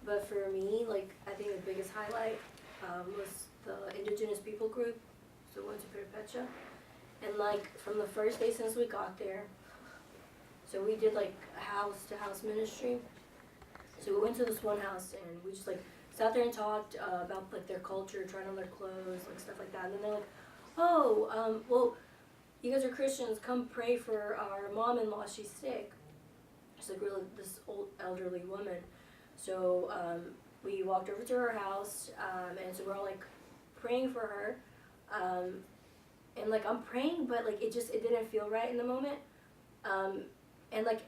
But for me, like, I think the biggest highlight was the indigenous people group. So we went to Perpetua. And, like, from the first day since we got there, so we did, like, a house-to-house ministry. So we went to this one house, and we just, like, sat there and talked about, like, their culture, trying on their clothes, like, stuff like that. And then they're like, oh, well, you guys are Christians, come pray for our mom-in-law, she's sick. She's, like, really this old elderly woman. So we walked over to her house, and so we're all, like, praying for her. And, like, I'm praying, but, like, it didn't feel right in the moment. And, like,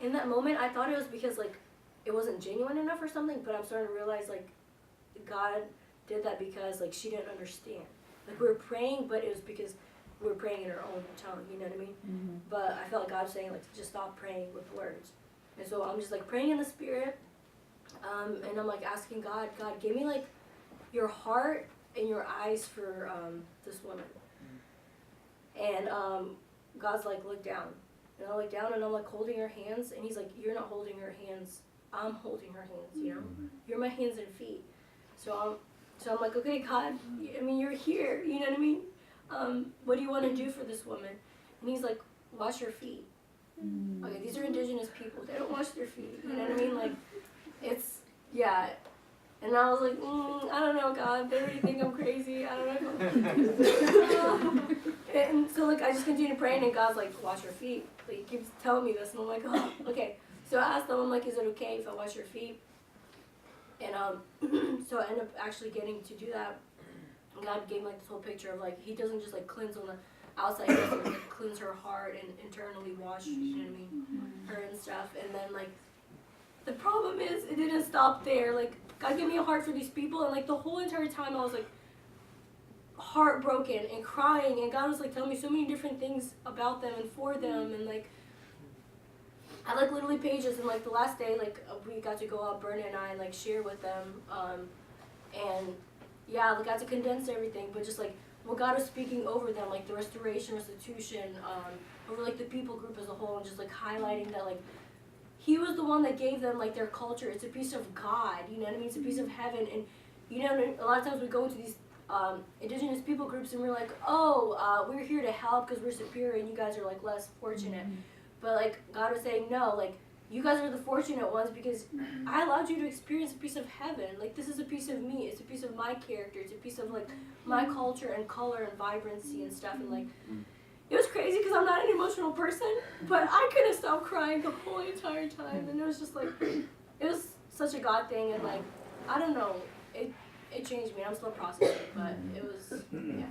in that moment, I thought it was because, like, it wasn't genuine enough or something, but I'm starting to realize, like, God did that because, like, she didn't understand. Like, we were praying, but it was because we were praying in her own tongue, you know what I mean? Mm-hmm. But I felt like God was saying, like, just stop praying with words. And so I'm just, like, praying in the Spirit, and I'm, like, asking God, give me, like, your heart and your eyes for this woman. And God's like, look down. And I look down and I'm like holding her hands, and he's like, you're not holding her hands, I'm holding her hands, you know? You're my hands and feet. So I'm like, okay, God, I mean, you're here, you know what I mean? What do you want to do for this woman? And he's like, wash her feet. Okay, these are indigenous people, they don't wash their feet, you know what I mean? Like, it's, yeah. And I was like, I don't know, God, they already think I'm crazy, I don't know. And so, like, I just continued praying, and God's like, wash your feet. Like, he keeps telling me this, and I'm like, oh, okay. So I asked them, I'm like, is it okay if I wash your feet? And so I ended up actually getting to do that. And God gave me, like, this whole picture of, like, he doesn't just, like, cleanse on the outside, he doesn't, like, cleanse her heart and internally wash, you know what I mean, her and stuff. And then, like, the problem is, it didn't stop there. Like, God gave me a heart for these people, and, like, the whole entire time I was, like, heartbroken and crying, and God was, like, telling me so many different things about them and for them, and, like, I, like, literally pages, and, like, the last day, like, we got to go out, Berna and I, and, like, share with them, and, yeah, like, got to condense everything, but just, like, what God was speaking over them, like, the restoration, restitution, over, like, the people group as a whole, and just, like, highlighting that, like, he was the one that gave them, like, their culture. It's a piece of God, you know what I mean? It's a piece of heaven, and, you know, a lot of times we go into these indigenous people groups, and we're like, oh, we're here to help because we're superior, and you guys are, like, less fortunate. But, like, God was saying, no, like, you guys are the fortunate ones because I allowed you to experience a piece of heaven. Like, this is a piece of me. It's a piece of my character. It's a piece of, like, my culture and color and vibrancy and stuff. And, like, it was crazy because I'm not an emotional person, but I couldn't stop crying the whole entire time. And it was just, like, it was such a God thing. And, like, I don't know. It changed me. I'm still processing, but it was, yeah.